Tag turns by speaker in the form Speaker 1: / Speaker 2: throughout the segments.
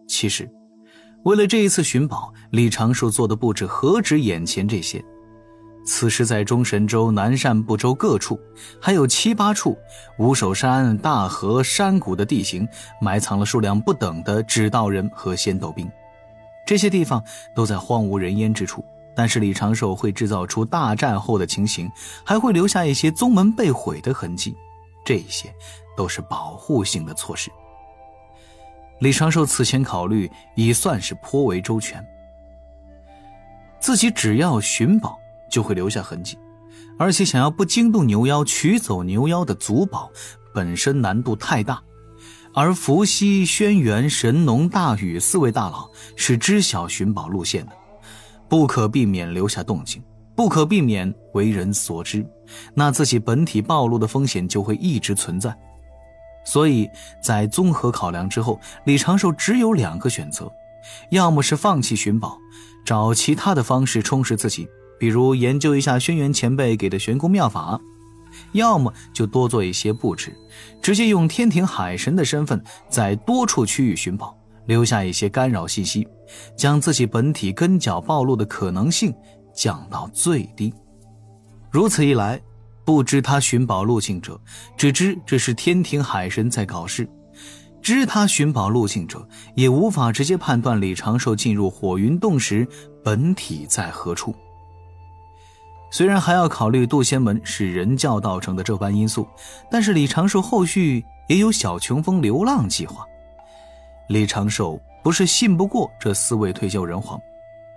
Speaker 1: 其实为了这一次寻宝，李长寿做的布置何止眼前这些。此时在中神州、南赡部洲各处，还有7、8处五手山、大河、山谷的地形，埋藏了数量不等的指道人和仙斗兵。这些地方都在荒无人烟之处，但是李长寿会制造出大战后的情形，还会留下一些宗门被毁的痕迹，这些都是保护性的措施。李长寿此前考虑已算是颇为周全，自己只要寻宝就会留下痕迹，而且想要不惊动牛妖取走牛妖的祖宝本身难度太大，而伏羲、轩辕、神农、大禹4位大佬是知晓寻宝路线的，不可避免留下动静，不可避免为人所知，那自己本体暴露的风险就会一直存在。所以在综合考量之后，李长寿只有2个选择，要么是放弃寻宝，找其他的方式充实自己，比如研究一下轩辕前辈给的玄功妙法，要么就多做一些布置，直接用天庭海神的身份在多处区域寻宝，留下一些干扰信息，将自己本体根脚暴露的可能性降到最低。如此一来，不知他寻宝路径者只知这是天庭海神在搞事，知他寻宝路径者也无法直接判断李长寿进入火云洞时本体在何处。虽然还要考虑渡仙门是人教造成的这般因素，但是李长寿后续也有小琼峰流浪计划。李长寿不是信不过这4位退休人皇，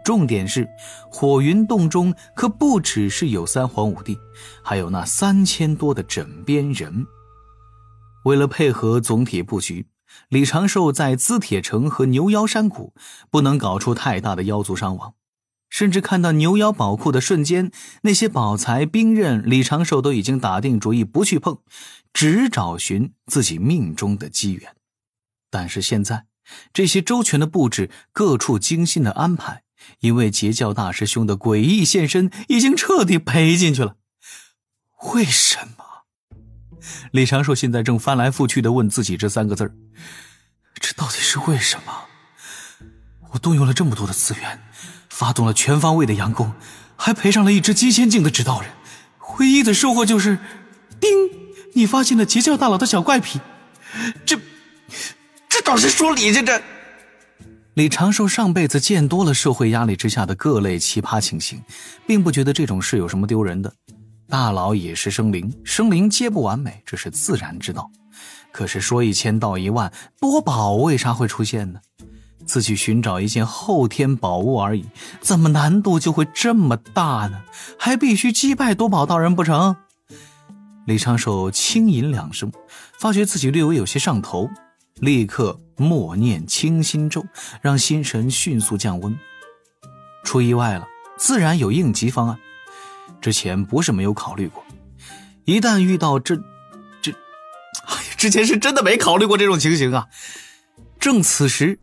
Speaker 1: 重点是火云洞中可不只是有3皇5帝，还有那3000多的枕边人。为了配合总体布局，李长寿在资铁城和牛妖山谷不能搞出太大的妖族伤亡，甚至看到牛妖宝库的瞬间，那些宝材兵刃李长寿都已经打定主意不去碰，只找寻自己命中的机缘。但是现在这些周全的布置，各处精心的安排，因为截教大师兄的诡异现身已经彻底赔进去了。为什么？李长寿现在正翻来覆去地问自己这3个字，这到底是为什么？我动用了这么多的资源，发动了全方位的佯攻，还赔上了一只极仙境的指导人，唯一的收获就是叮，你发现了截教大佬的小怪癖。这倒是说理去这。李长寿上辈子见多了社会压力之下的各类奇葩情形，并不觉得这种事有什么丢人的。大佬也是生灵，生灵皆不完美，这是自然之道。可是说1000道10000，多宝为啥会出现呢？自己寻找一件后天宝物而已，怎么难度就会这么大呢？还必须击败多宝道人不成？李长寿轻吟2声，发觉自己略微有些上头，立刻默念清心咒，让心神迅速降温。出意外了，自然有应急方案，之前不是没有考虑过。一旦遇到之前是真的没考虑过这种情形啊。正此时，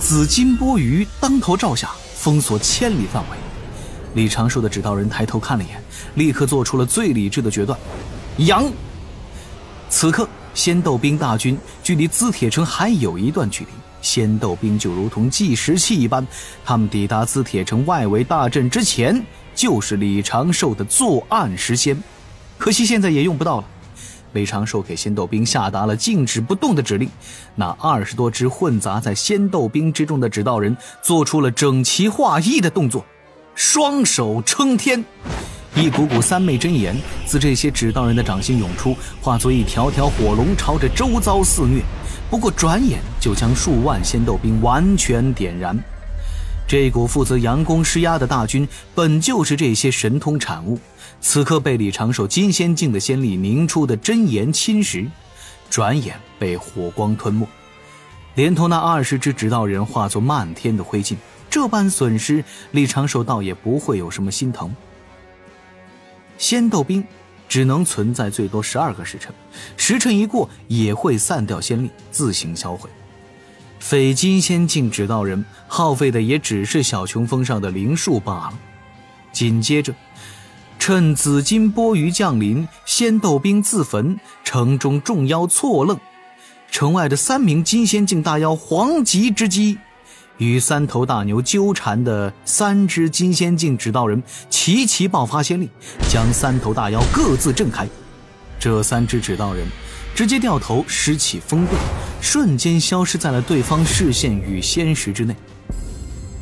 Speaker 1: 紫金波鱼当头照下，封锁千里范围。李长寿的指导人抬头看了一眼，立刻做出了最理智的决断，扬。此刻仙斗兵大军距离资铁城还有一段距离，仙斗兵就如同计时器一般，他们抵达资铁城外围大阵之前，就是李长寿的作案时间。可惜现在也用不到了。李长寿给仙斗兵下达了静止不动的指令，那20多只混杂在仙斗兵之中的指导人做出了整齐划一的动作，双手撑天，一股股三昧真言自这些指导人的掌心涌出，化作一条条火龙朝着周遭肆虐，不过转眼就将数万仙斗兵完全点燃。这股负责佯攻施压的大军本就是这些神通产物，此刻被李长寿金仙境的仙力凝出的真言侵蚀，转眼被火光吞没，连同那20只指导人化作漫天的灰烬。这般损失，李长寿倒也不会有什么心疼。仙斗兵只能存在最多12个时辰，时辰一过也会散掉仙力，自行销毁。非金仙境指导人耗费的也只是小琼峰上的灵术罢了。紧接着，趁紫金波鱼降临，仙斗兵自焚，城中众妖错愣。城外的3名金仙境大妖黄棘之鸡与3头大牛纠缠的3只金仙境指导人齐齐爆发仙力，将3头大妖各自震开。这3只指导人直接掉头拾起风盾，瞬间消失在了对方视线与仙识之内。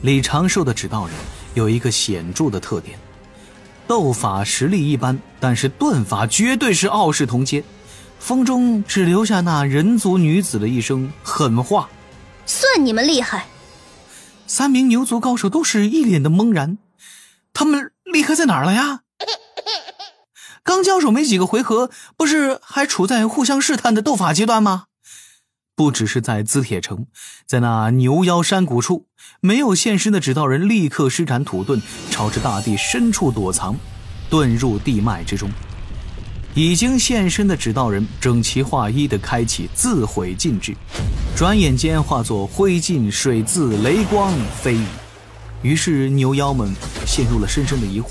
Speaker 1: 李长寿的指导人有一个显著的特点，斗法实力一般，但是盾法绝对是傲视同阶，风中只留下那人族女子的一声狠话：
Speaker 2: 算你们厉害。
Speaker 1: 3名牛族高手都是一脸的懵然，他们厉害在哪儿了呀？刚交手没几个回合，不是还处在互相试探的斗法阶段吗？不只是在资铁城，在那牛妖山谷处，没有现身的指导人立刻施展土遁，朝着大地深处躲藏，遁入地脉之中。已经现身的指导人整齐划一地开启自毁禁制，转眼间化作灰烬、水渍、雷光飞移。于是牛妖们陷入了深深的疑惑。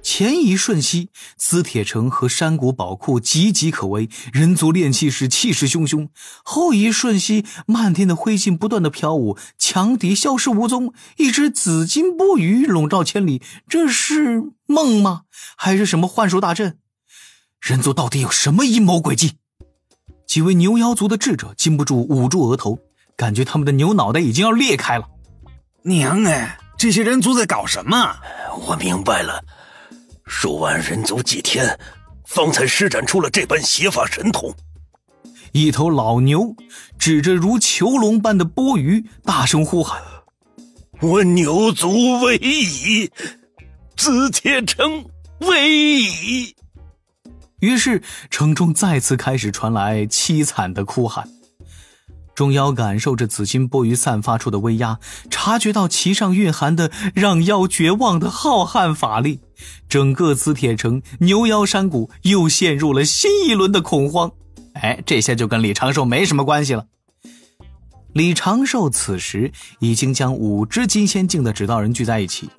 Speaker 1: 前一瞬息，资铁城和山谷宝库岌岌可危，人族炼器士气势汹汹；后一瞬息，漫天的灰烬不断的飘舞，强敌消失无踪，一只紫金钵盂笼罩千里。这是梦吗？还是什么幻术大阵？人族到底有什么阴谋诡计？几位牛妖族的智者禁不住捂住额头，感觉他们的牛脑袋已经要裂开了。
Speaker 3: 娘哎，这些人族在搞什么？
Speaker 4: 我明白了，数万人族几天，方才施展出了这般邪法神通。
Speaker 1: 一头老牛指着如囚笼般的钵盂，大声呼喊：
Speaker 4: 我牛族危矣，资铁城危矣！
Speaker 1: 于是城中再次开始传来凄惨的哭喊。众妖感受着紫金钵盂散发出的威压，察觉到其上蕴含的让妖绝望的浩瀚法力，整个资铁城牛妖山谷又陷入了新一轮的恐慌。这下就跟李长寿没什么关系了。李长寿此时已经将5只金仙境的指导人聚在一起，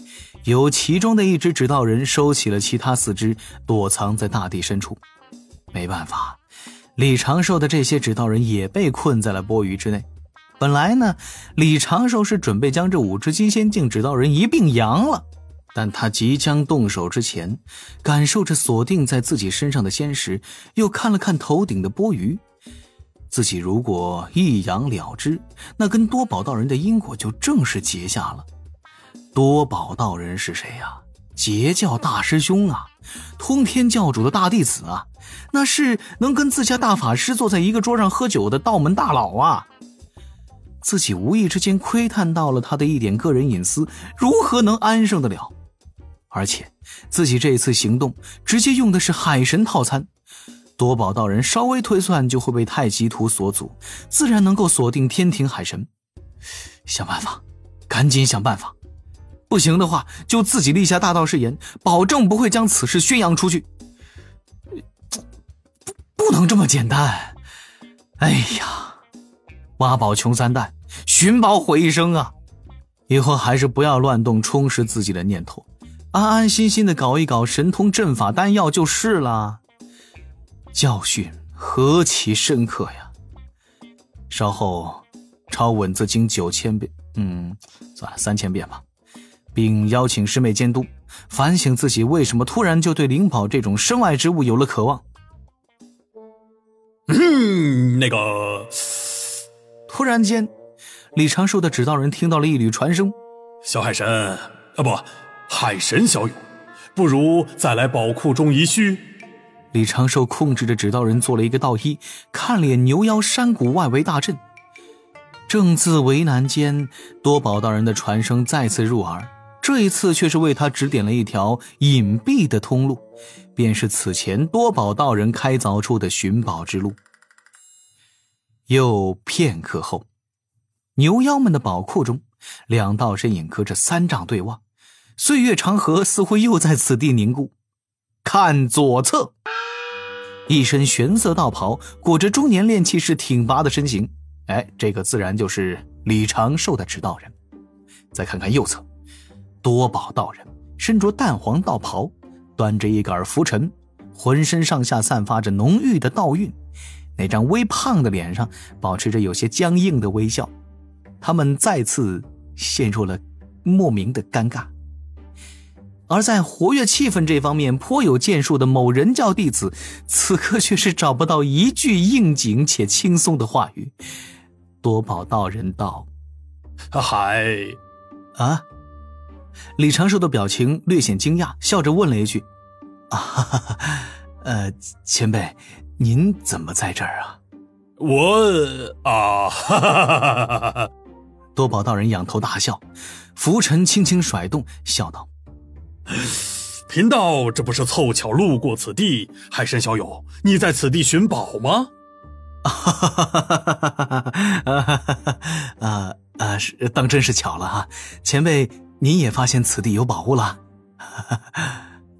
Speaker 1: 由其中的1只指导人收起了其他4只，躲藏在大地深处。没办法，李长寿的这些指导人也被困在了钵盂之内。本来呢，李长寿是准备将这5只金仙境指导人一并扬了，但他即将动手之前，感受着锁定在自己身上的仙石，又看了看头顶的钵盂。自己如果一扬了之，那跟多宝道人的因果就正式结下了。多宝道人是谁呀？截教大师兄啊，通天教主的大弟子啊，那是能跟自家大法师坐在一个桌上喝酒的道门大佬啊。自己无意之间窥探到了他的一点个人隐私，如何能安生得了？而且自己这次行动直接用的是海神套餐，多宝道人稍微推算就会被太极图所阻，自然能够锁定天庭海神。想办法，赶紧想办法，不行的话就自己立下大道誓言，保证不会将此事宣扬出去。不能这么简单。哎呀，挖宝穷3代，寻宝毁一生啊！以后还是不要乱动充实自己的念头，安安心心的搞一搞神通阵法丹药就是了。教训何其深刻呀！稍后抄文字经9000遍，算了，3000遍吧，并邀请师妹监督，反省自己为什么突然就对灵宝这种身外之物有了渴望。突然间，李长寿的指导人听到了一缕传声：
Speaker 5: 小海神海神小友，不如再来宝库中一叙。
Speaker 1: 李长寿控制着指导人做了一个倒一，看脸牛妖山谷外围大阵。正自为难间，多宝道人的传声再次入耳，这一次却是为他指点了一条隐蔽的通路，便是此前多宝道人开凿出的寻宝之路。又片刻后，牛妖们的宝库中，2道身影隔着3丈对望，岁月长河似乎又在此地凝固。看左侧，一身玄色道袍，裹着中年炼器士挺拔的身形，这个自然就是李长寿的指导人。再看看右侧，多宝道人身着淡黄道袍，端着一杆拂尘，浑身上下散发着浓郁的道韵，那张微胖的脸上保持着有些僵硬的微笑。他们再次陷入了莫名的尴尬。而在活跃气氛这方面颇有建树的某人教弟子，此刻却是找不到一句应景且轻松的话语。多宝道人道：
Speaker 5: 嗨
Speaker 1: 啊！李长寿的表情略显惊讶，笑着问了一句：前辈，您怎么在这儿啊？多宝道人仰头大笑，拂尘轻轻甩动，笑道：
Speaker 5: 贫道这不是凑巧路过此地，海神小友，你在此地寻宝吗？
Speaker 1: 当真是巧了哈，前辈您也发现此地有宝物了？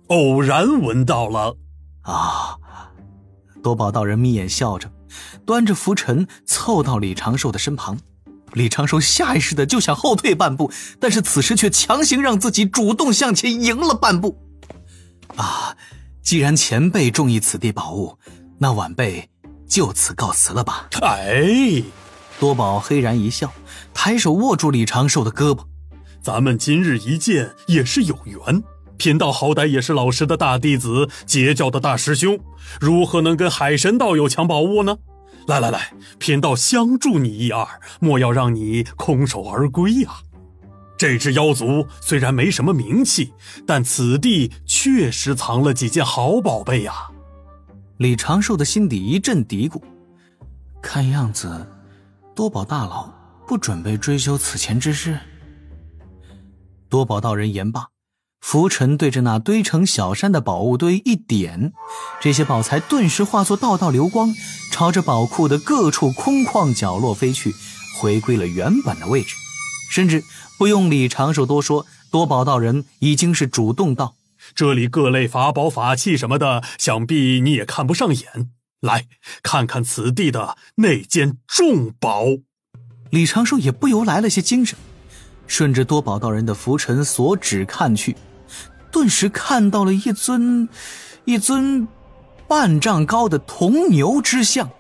Speaker 5: 偶然闻到了。
Speaker 1: 多宝道人眯眼笑着，端着拂尘凑到李长寿的身旁。李长寿下意识的就想后退半步，但是此时却强行让自己主动向前迎了半步。既然前辈中意此地宝物，那晚辈就此告辞了吧。多宝嘿然一笑，抬手握住李长寿的胳膊。
Speaker 5: 咱们今日一见也是有缘，贫道好歹也是老师的大弟子，截教的大师兄，如何能跟海神道友抢宝物呢？来，贫道相助你一二，莫要让你空手而归呀。这只妖族虽然没什么名气，但此地确实藏了几件好宝贝呀。
Speaker 1: 李长寿的心底一阵嘀咕，看样子多宝大佬不准备追究此前之事。多宝道人言罢，拂尘对着那堆成小山的宝物堆一点，这些宝材顿时化作道道流光，朝着宝库的各处空旷角落飞去，回归了原本的位置。甚至不用李长寿多说，多宝道人已经是主动道：
Speaker 5: 这里各类法宝法器什么的，想必你也看不上眼，来看看此地的那件重宝。
Speaker 1: 李长寿也不由来了些精神，顺着多宝道人的拂尘所指看去，顿时看到了一尊半丈高的铜牛之像。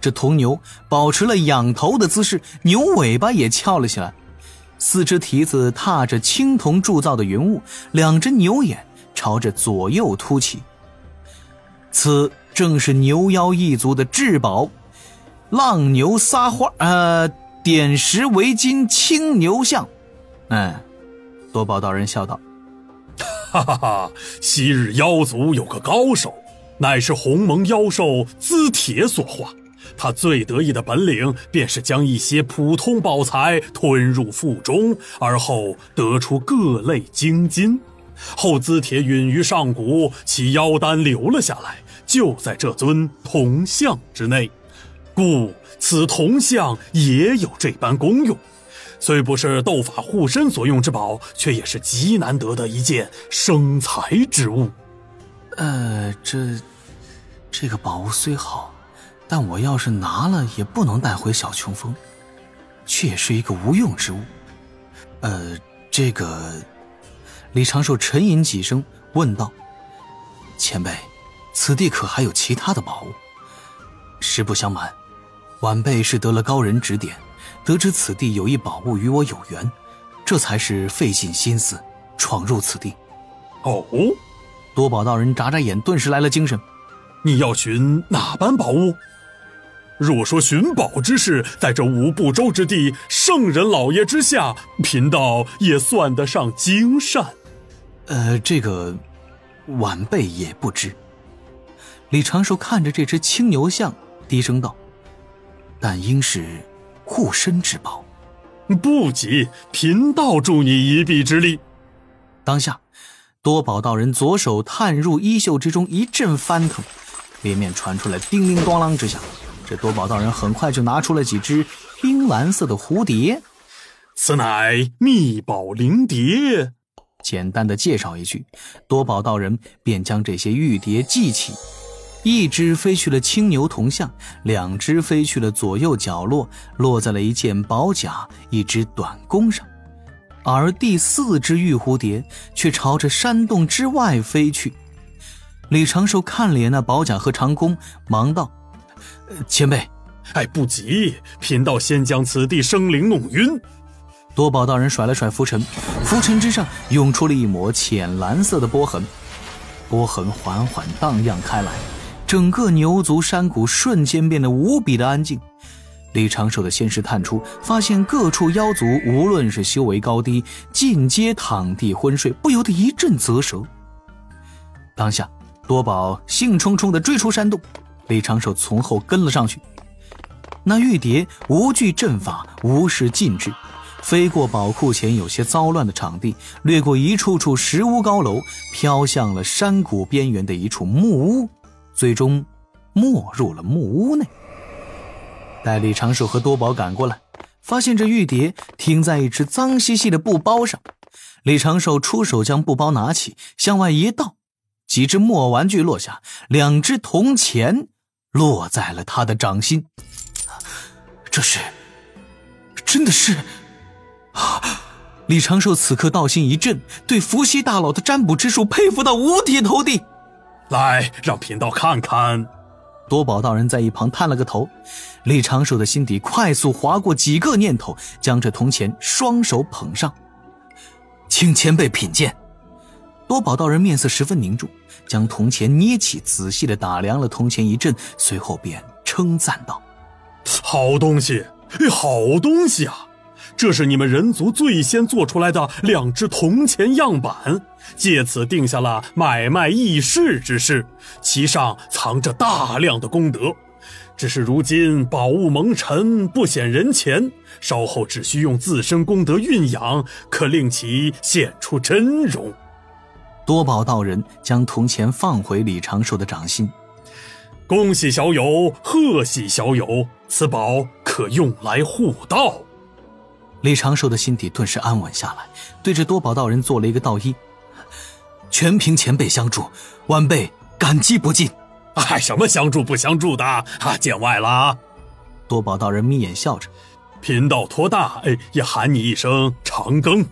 Speaker 1: 这铜牛保持了仰头的姿势，牛尾巴也翘了起来，四只蹄子踏着青铜铸造的云雾，两只牛眼朝着左右凸起。此正是牛妖一族的至宝浪牛撒花点石为金青牛像。多宝道人笑道：
Speaker 5: 昔日妖族有个高手，乃是鸿蒙妖兽资铁所化，他最得意的本领便是将一些普通宝材吞入腹中，而后得出各类精金。后资铁陨于上古，其妖丹留了下来，就在这尊铜像之内，故此铜像也有这般功用。虽不是斗法护身所用之宝，却也是极难得的一件生财之物。
Speaker 1: 这个宝物虽好，但我要是拿了也不能带回小琼峰，却也是一个无用之物。这个……李长寿沉吟几声问道：前辈，此地可还有其他的宝物？实不相瞒，晚辈是得了高人指点，得知此地有一宝物与我有缘，这才是费尽心思闯入此地。多宝道人眨眨眼，顿时来了精神。
Speaker 5: 你要寻哪般宝物？若说寻宝之事，在这五部洲之地，圣人老爷之下，贫道也算得上精善。
Speaker 1: 这个晚辈也不知。李长寿看着这只青牛像，低声道：但应是护身之宝。
Speaker 5: 不急，贫道助你一臂之力。
Speaker 1: 当下多宝道人左手探入衣袖之中，一阵翻腾，里面传出来叮铃咣啷之响。这多宝道人很快就拿出了几只冰蓝色的蝴蝶。
Speaker 5: 此乃秘宝灵蝶。
Speaker 1: 简单的介绍一句，多宝道人便将这些玉蝶记起，一只飞去了青牛铜像，两只飞去了左右角落，落在了一件宝甲一只短弓上，而第四只玉蝴蝶却朝着山洞之外飞去。李长寿看了眼那宝甲和长弓，忙道：前辈。
Speaker 5: 哎，不急，贫道先将此地生灵弄晕。
Speaker 1: 多宝道人甩了甩拂尘，拂尘之上涌出了一抹浅蓝色的波痕，波痕缓缓荡漾开来，整个牛族山谷瞬间变得无比的安静。李长寿的仙识探出，发现各处妖族无论是修为高低，尽皆躺地昏睡，不由得一阵啧舌。当下多宝兴冲冲地追出山洞，李长寿从后跟了上去。那玉蝶无惧阵法，无视禁制，飞过宝库前有些糟乱的场地，掠过一处处石屋高楼，飘向了山谷边缘的一处木屋，最终没入了木屋内。待李长寿和多宝赶过来，发现这玉蝶停在一只脏兮兮的布包上。李长寿出手将布包拿起，向外一倒，几只木偶玩具落下，2只铜钱落在了他的掌心。真的是李长寿此刻道心一震，对伏羲大佬的占卜之术佩服到五体投地。
Speaker 5: 来，让贫道看看。
Speaker 1: 多宝道人在一旁探了个头，李长寿的心底快速划过几个念头，将这铜钱双手捧上，请前辈品鉴。多宝道人面色十分凝重，将铜钱捏起，仔细地打量了铜钱一阵，随后便称赞道：
Speaker 5: 好东西，好东西啊！这是你们人族最先做出来的2只铜钱样板，借此定下了买卖易事之事，其上藏着大量的功德。只是如今宝物蒙尘，不显人前，稍后只需用自身功德蕴养，可令其显出真容。
Speaker 1: 多宝道人将铜钱放回李长寿的掌心。
Speaker 5: 恭喜小友，贺喜小友，此宝可用来护道。
Speaker 1: 李长寿的心底顿时安稳下来，对着多宝道人做了一个道揖：全凭前辈相助，晚辈感激不尽。
Speaker 5: 什么相助不相助的见外了。
Speaker 1: 多宝道人眯眼笑着：
Speaker 5: 贫道托大，也喊你一声长庚。